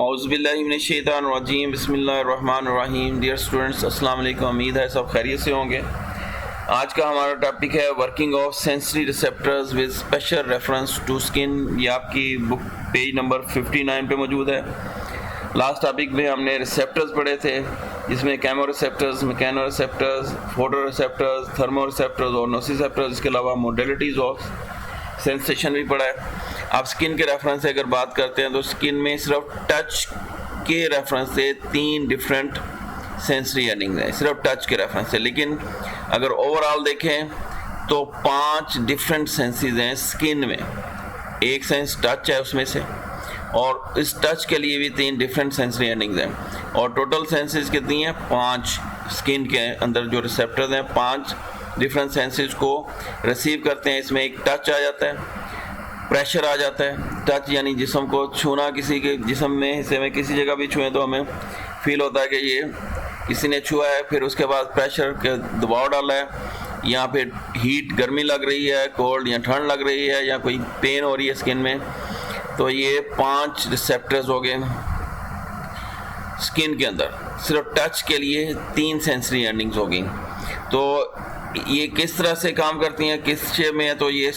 औज़ुबिल्लाहिमिनश्शैतानिर्रजीम बिस्मिल्लाहिर्रहमानिर्रहीम। Dear students, अस्सलाम वालेकुम। उम्मीद है सब खैरियत से होंगे। आज का हमारा टॉपिक है working of sensory receptors with special reference to skin. ये आपकी बुक पेज नंबर 59 पे मौजूद है। लास्ट टॉपिक में हमने रिसेप्टर्स पढ़े थे, जिसमें camo receptors, mechano receptors, photo receptors, thermo receptors और नोसिसेप्टर्स, इसके अलावा मोडेलिटीज़ ऑफ सेंसेशन भी पढ़ा है। आप स्किन के रेफरेंस से अगर बात करते हैं तो स्किन में सिर्फ टच के रेफरेंस से 3 डिफरेंट सेंसरी एंडिंग्स हैं, सिर्फ टच के रेफरेंस से। लेकिन अगर ओवरऑल देखें तो 5 डिफरेंट सेंसेस हैं स्किन में। एक सेंस टच है उसमें से, और इस टच के लिए भी 3 डिफरेंट सेंसरी एंडिंग्स हैं। और टोटल सेंसेस कितनी हैं? 5। स्किन के अंदर जो रिसेप्टर्स हैं 5 डिफरेंट सेंसेस को रिसीव करते हैं। इसमें एक टच आ जाता है, प्रेशर आ जाता है। टच यानी जिस्म को छूना, किसी के जिस्म में हिस्से में किसी जगह भी छुएं तो हमें फील होता है कि ये किसी ने छुआ है। फिर उसके बाद प्रेशर के दबाव डाला है, यहाँ पे हीट गर्मी लग रही है, कोल्ड या ठंड लग रही है, या कोई पेन हो रही है स्किन में। तो ये 5 रिसेप्टर्स हो गए स्किन के अंदर। सिर्फ टच के लिए 3 सेंसरी एंडिंग्स हो गई। तो ये किस तरह से काम करती हैं, किस शेप में है? तो ये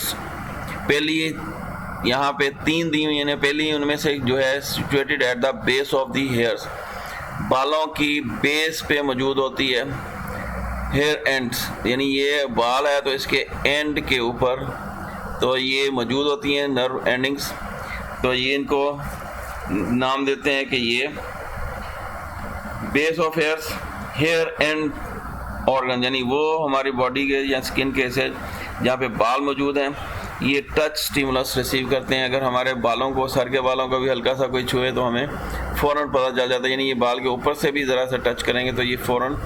पहली यहाँ पे 3 दी हुई है। पहली उनमें से जो है situated at the base of the hairs, बालों की बेस पे मौजूद होती है। हेयर एंड्स यानी ये बाल है तो इसके एंड के ऊपर तो ये मौजूद होती हैं नर्व एंडिंग्स। तो ये इनको नाम देते हैं कि ये base of hairs, hair end organ, यानी वो हमारी बॉडी के या स्किन के से जहाँ पे बाल मौजूद हैं, ये टच स्टिमुलस रिसीव करते हैं। अगर हमारे बालों को, सर के बालों को भी हल्का सा कोई छुए तो हमें फ़ौरन पता चल जाता है। यानी ये बाल के ऊपर से भी ज़रा सा टच करेंगे तो ये फ़ौरन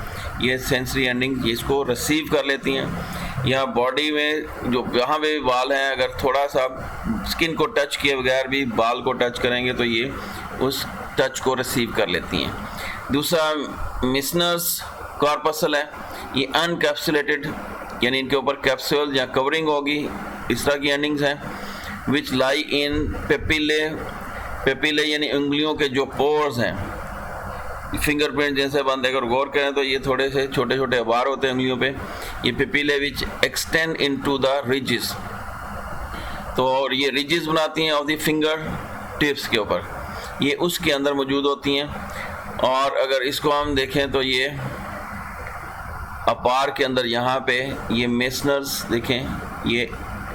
ये सेंसरी एंडिंग इसको रिसीव कर लेती हैं। या बॉडी में जो जहाँ पे भी बाल हैं, अगर थोड़ा सा स्किन को टच किए बगैर भी बाल को टच करेंगे तो ये उस टच को रिसीव कर लेती हैं। दूसरा मिसनस कॉर्पसल है। ये अनकैप्सुलेटेड यानी इनके ऊपर कैप्सूल या कवरिंग होगी, इस तरह की एंडिंग्स हैं। विच लाई इन पेपिले, पेपिले यानी उंगलियों के जो पोर्स हैं, फिंगरप्रिंट जैसे बंद, अगर गौर करें तो ये थोड़े से छोटे छोटे बार होते हैं उंगलियों पे। ये papillae which extend into the ridges, तो और ये रिजेस बनाती हैं ऑफ द फिंगर टिप्स के ऊपर, ये उसके अंदर मौजूद होती हैं। और अगर इसको हम देखें तो ये अपार के अंदर यहाँ पे ये मेसनर्स देखें, ये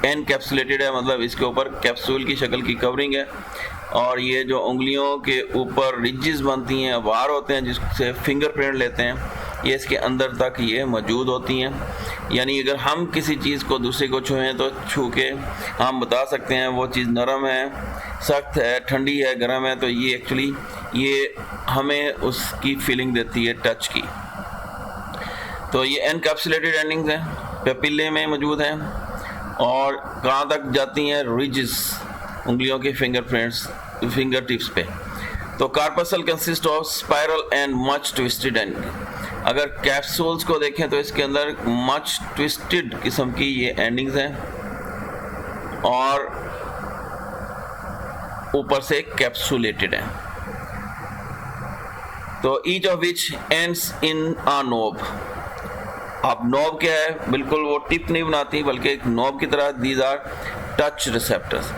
एनकैप्सुलेटेड है, मतलब इसके ऊपर कैप्सूल की शक्ल की कवरिंग है। और ये जो उंगलियों के ऊपर रिजेस बनती हैं, अपार होते हैं जिससे फिंगरप्रिंट लेते हैं, ये इसके अंदर तक ये मौजूद होती हैं। यानी अगर हम किसी चीज़ को दूसरे को छुएं तो छू के हम बता सकते हैं वो चीज़ नरम है, सख्त है, ठंडी है, गर्म है। तो ये एक्चुअली ये हमें उसकी फीलिंग देती है टच की। तो ये एनकैप्सुलेटेड एंडिंग्स हैं, पेपिले में मौजूद हैं। और कहाँ तक जाती हैं? रिजेस, उंगलियों के फिंगरप्रिंट्स, फिंगर टिप्स पे। तो corpuscle consist of spiral and much twisted end. अगर कैप्सूल्स को देखें तो इसके अंदर मच ट्विस्टेड किस्म की ये एंडिंग्स हैं, और ऊपर से कैप्सुलेटेड हैं। तो each of which ends in a knob. अब नोब क्या है? बिल्कुल वो टिप नहीं बनाती, बल्कि एक नोब की तरह दीज आर टच रिसेप्टर्स।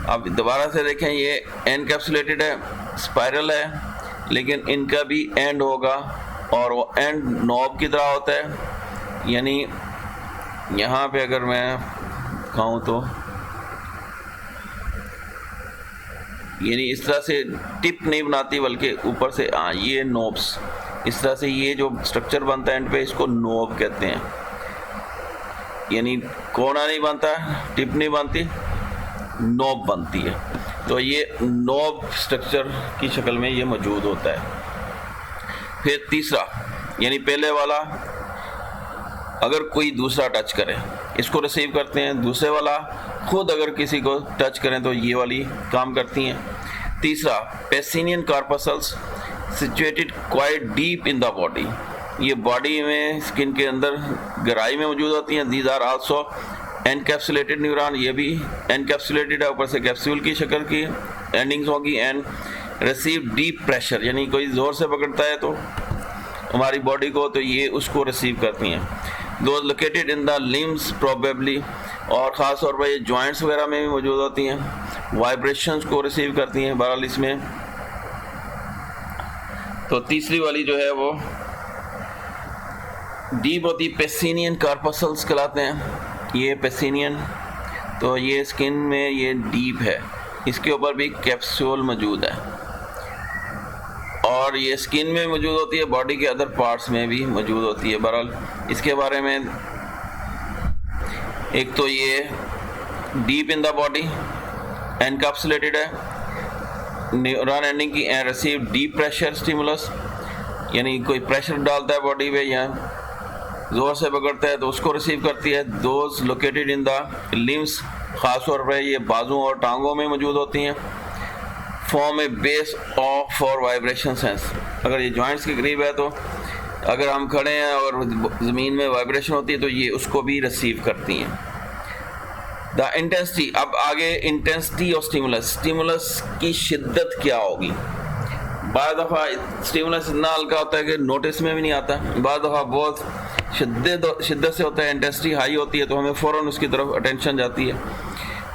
अब दोबारा से देखें, ये एनकैप्सुलेटेड है, स्पाइरल है, लेकिन इनका भी एंड होगा और वो एंड नोब की तरह होता है। यानी यहाँ पे अगर मैं कहूँ तो यानी इस तरह से टिप नहीं बनाती, बल्कि ऊपर से ये नोब्स, इस तरह से ये जो स्ट्रक्चर बनता है एंड पे, इसको नोब कहते हैं। यानी कोना नहीं बनता, टिप नहीं बनती, नोब बनती है। तो ये नोब स्ट्रक्चर की शक्ल में ये मौजूद होता है। फिर तीसरा, यानी पहले वाला अगर कोई दूसरा टच करे इसको रिसीव करते हैं, दूसरे वाला खुद अगर किसी को टच करें तो ये वाली काम करती हैं। तीसरा, Pacinian corpuscles situated quite deep in the body, ये बॉडी में स्किन के अंदर गहराई में मौजूद होती हैं। These are also encapsulated neuron, ये भी एनकैप्सुलेटेड है, ऊपर से कैप्सूल की शक्ल की एंडिंग्स होगी। एंड रिसीव डीप प्रेशर, यानी कोई ज़ोर से पकड़ता है तो हमारी बॉडी को, तो ये उसको रिसीव करती हैं। Those located in the limbs probably, और ख़ास तौर पर ये जॉइंट्स वगैरह में भी मौजूद होती हैं। वाइब्रेशंस को रिसीव करती हैं बहरहाल इसमें। तो तीसरी वाली जो है वो डीप होती है, पेसिनियन कार्पसल्स कहलाते हैं ये पेसिनियन। तो ये स्किन में ये डीप है, इसके ऊपर भी कैप्सूल मौजूद है, और ये स्किन में मौजूद होती है, बॉडी के अदर पार्ट्स में भी मौजूद होती है। बहरहाल इसके बारे में एक तो ये deep in the body encapsulated है, न्यूरॉन एंडिंग की रिसीव डीप प्रेशर स्टिमुलस, यानी कोई प्रेशर डालता है बॉडी पे या ज़ोर से पकड़ता है तो उसको रिसीव करती है। Those located in the limbs, ख़ास तौर पर ये बाजू और टांगों में मौजूद होती हैं। Form A base of for vibration sense, अगर ये जॉइंट्स के करीब है तो अगर हम खड़े हैं और ज़मीन में वाइब्रेशन होती है तो ये उसको भी रिसीव करती हैं। द इंटेंसिटी, अब आगे इंटेंसिटी ऑफ स्टिमुलस, स्टिमुलस की शिद्दत क्या होगी। बाद दफ़ा स्टिमुलस इतना हल्का होता है कि नोटिस में भी नहीं आता, बाद दफ़ा बहुत शिद्दत से होता है, इंटेंसिटी हाई होती है तो हमें फ़ौरन उसकी तरफ अटेंशन जाती है।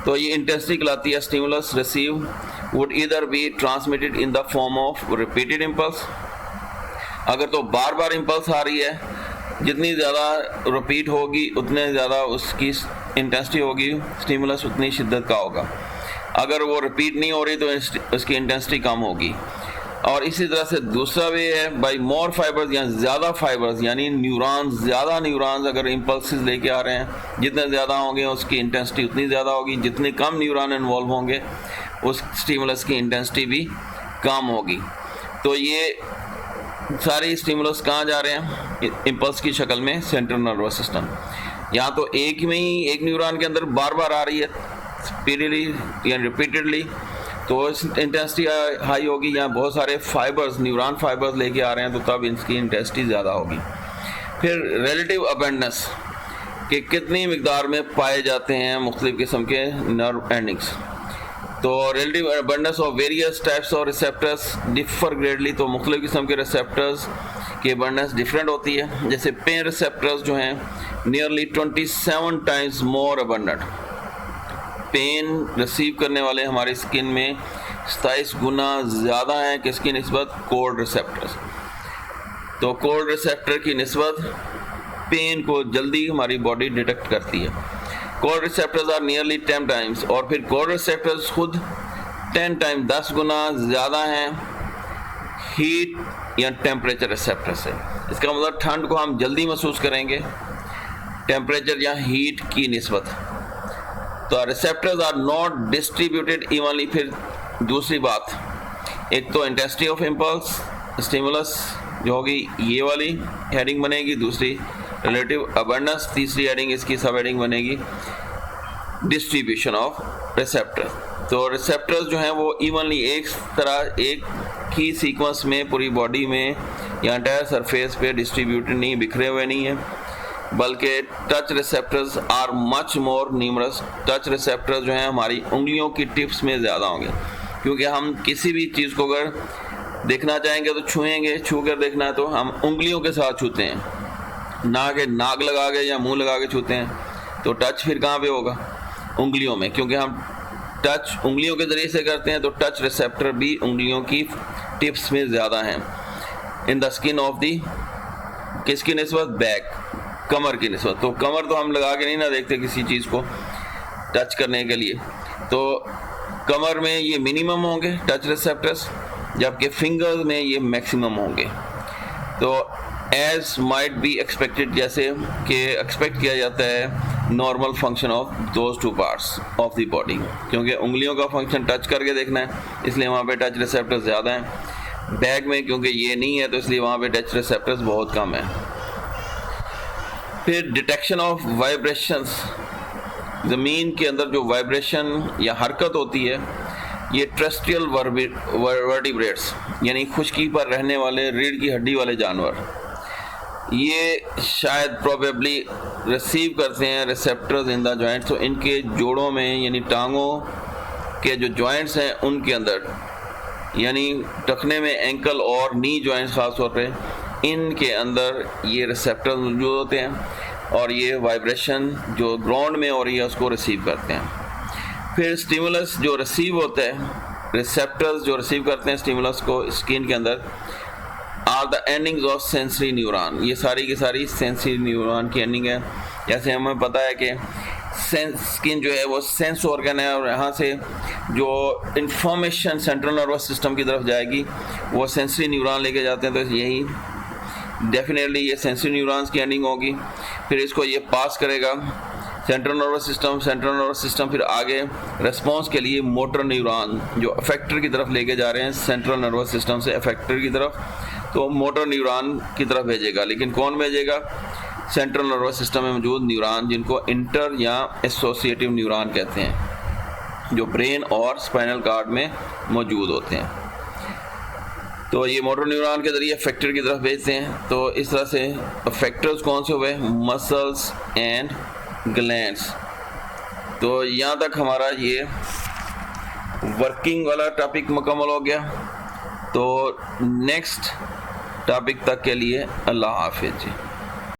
तो ये इंटेंसिटी कहलाती है। Stimulus receive would either be transmitted in the form of repeated impulse, अगर तो बार बार इम्पल्स आ रही है, जितनी ज़्यादा रिपीट होगी उतने ज़्यादा उसकी इंटेंसिटी होगी, स्टिमुलस उतनी शिद्दत का होगा। अगर वो रिपीट नहीं हो रही तो उसकी इंटेंसिटी कम होगी। और इसी तरह से दूसरा भी है बाई मोर फाइबर्स, या ज़्यादा फाइबर्स, यानी न्यूरॉन्स, ज़्यादा न्यूरॉन्स अगर इम्पल्सेस लेके आ रहे हैं, जितने ज़्यादा होंगे उसकी इंटेंसिटी उतनी ज़्यादा होगी, जितने कम न्यूरॉन इन्वॉल्व होंगे उस स्टिमुलस की इंटेंसिटी भी कम होगी। तो ये सारे स्टिमुलस कहाँ जा रहे हैं इम्पल्स की शक्ल में, सेंट्रल नर्वस सिस्टम। यहाँ तो एक में ही एक न्यूरॉन के अंदर बार बार आ रही है स्पीडली या रिपीटेडली, तो इंटेंसिटी हाई होगी। यहाँ बहुत सारे फाइबर्स, न्यूरॉन फाइबर्स लेके आ रहे हैं तो तब इनकी इंटेंसिटी ज़्यादा होगी। फिर रिलेटिव अबेंडेंस कि कितनी मिकदार में पाए जाते हैं मुख्तलिफ़ किस्म के नर्व एंडिंग्स। तो relative abundance of various types of receptors differ greatly, तो मुख्तलिफ़ किस्म के रिसेप्टर्स की अबेंडेंस डिफरेंट होती है। जैसे पेन रिसेप्टर्स जो हैं nearly 27 times more abundant, pain receive करने वाले हमारी स्किन में 27 गुना ज़्यादा हैं किसकी निस्बत, कोल्ड रिसेप्टर्स। तो कोल्ड रिसेप्टर की निस्बत पेन को जल्दी हमारी बॉडी डिटेक्ट करती है। Cold receptors are nearly 10 times, और फिर कोल्ड रिसेप्टर्स खुद 10 टाइम 10 गुना ज़्यादा हैं हीट या टेम्परेचर रिसेप्टर से। इसका मतलब ठंड को हम जल्दी महसूस करेंगे टेम्परेचर या हीट की निस्बत। तो receptors are not distributed evenly. फिर दूसरी बात, एक तो इंटेंसिटी ऑफ इम्पल्स स्टिमुलस जो होगी ये वाली हेडिंग बनेगी, दूसरी रिलेटिव अबेंडेंस, तीसरी हेडिंग इसकी सब हेडिंग बनेगी डिस्ट्रीब्यूशन ऑफ रिसेप्टर। तो रिसेप्टर्स जो हैं वो इवनली एक तरह एक ही सीक्वेंस में पूरी बॉडी में या एंटायर सरफेस पे डिस्ट्रीब्यूटेड नहीं, बिखरे हुए नहीं हैं, बल्कि touch receptors are much more numerous. Touch receptors जो हैं हमारी उंगलियों की टिप्स में ज़्यादा होंगे, क्योंकि हम किसी भी चीज़ को अगर देखना चाहेंगे तो छुएंगे, छू कर देखना है तो हम उंगलियों के साथ छूते हैं, ना कि नाक लगा के या मुंह लगा के छूते हैं। तो टच फिर कहाँ पे होगा, उंगलियों में, क्योंकि हम टच उंगलियों के ज़रिए से करते हैं। तो टच रिसेप्टर भी उंगलियों की टिप्स में ज़्यादा हैं। In the skin of the, किसकी निस्बत, बैक, कमर की निस्बत। तो कमर तो हम लगा के नहीं ना देखते किसी चीज़ को टच करने के लिए, तो कमर में ये मिनिमम होंगे टच रिसेप्टर्स, जबकि फिंगर्स में ये मैक्सिमम होंगे। तो एज माइट बी एक्सपेक्टेड, जैसे कि एक्सपेक्ट किया जाता है normal function of those two parts of the body, क्योंकि उंगलियों का फंक्शन टच करके देखना है, इसलिए वहाँ पे टच रिसेप्टर्स ज़्यादा हैं। बैक में क्योंकि ये नहीं है तो इसलिए वहाँ पे टच रिसेप्टर्स बहुत कम है। फिर डिटेक्शन ऑफ वाइब्रेशंस, ज़मीन के अंदर जो वाइब्रेशन या हरकत होती है, ये टेरेस्ट्रियल वर्टिब्रेट्स यानी खुश्की पर रहने वाले रीढ़ की हड्डी वाले जानवर, ये शायद प्रोबेबली रिसीव करते हैं रिसेप्टर्स इन द जॉइंट्स। तो इनके जोड़ों में यानी टांगों के जो जॉइंट्स हैं उनके अंदर यानी टखने में एंकल और नी जॉइंट्स ख़ास तौर पे, इनके अंदर ये रिसेप्टर्स मौजूद होते हैं और ये वाइब्रेशन जो ग्राउंड में हो रही है उसको रिसीव करते हैं। फिर स्टिमुलस जो रिसीव होता है, रिसेप्टर्स जो रिसीव करते हैं स्टिमुलस को स्किन के अंदर, are the endings of sensory neuron. ये सारी की सारी सेंसरी न्यूरॉन की एंडिंग है। जैसे हमें पता है कि स्किन जो है वो सेंस ऑर्गन है और यहाँ से जो इंफॉर्मेशन सेंट्रल नर्वस सिस्टम की तरफ जाएगी वो सेंसरी न्यूरॉन लेके जाते हैं, तो यही डेफिनेटली ये सेंसरी न्यूरॉन्स की एंडिंग होगी। फिर इसको ये पास करेगा सेंट्रल नर्वस सिस्टम फिर आगे रेस्पॉन्स के लिए मोटर न्यूरॉन जो अफेक्टर की तरफ लेके जा रहे हैं सेंट्रल नर्वस सिस्टम से अफेक्टर की तरफ, तो मोटर न्यूरॉन की तरफ भेजेगा। लेकिन कौन भेजेगा? सेंट्रल नर्वस सिस्टम में मौजूद न्यूरॉन जिनको इंटर या एसोसिएटिव न्यूरॉन कहते हैं, जो ब्रेन और स्पाइनल कार्ड में मौजूद होते हैं। तो ये मोटर न्यूरॉन के ज़रिए अफेक्टर की तरफ भेजते हैं। तो इस तरह से अफेक्टर्स कौन से हुए? Muscles and glands. तो यहाँ तक हमारा ये वर्किंग वाला टॉपिक मुकम्मल हो गया। तो नेक्स्ट टॉपिक तक के लिए अल्लाह हाफिज़ जी।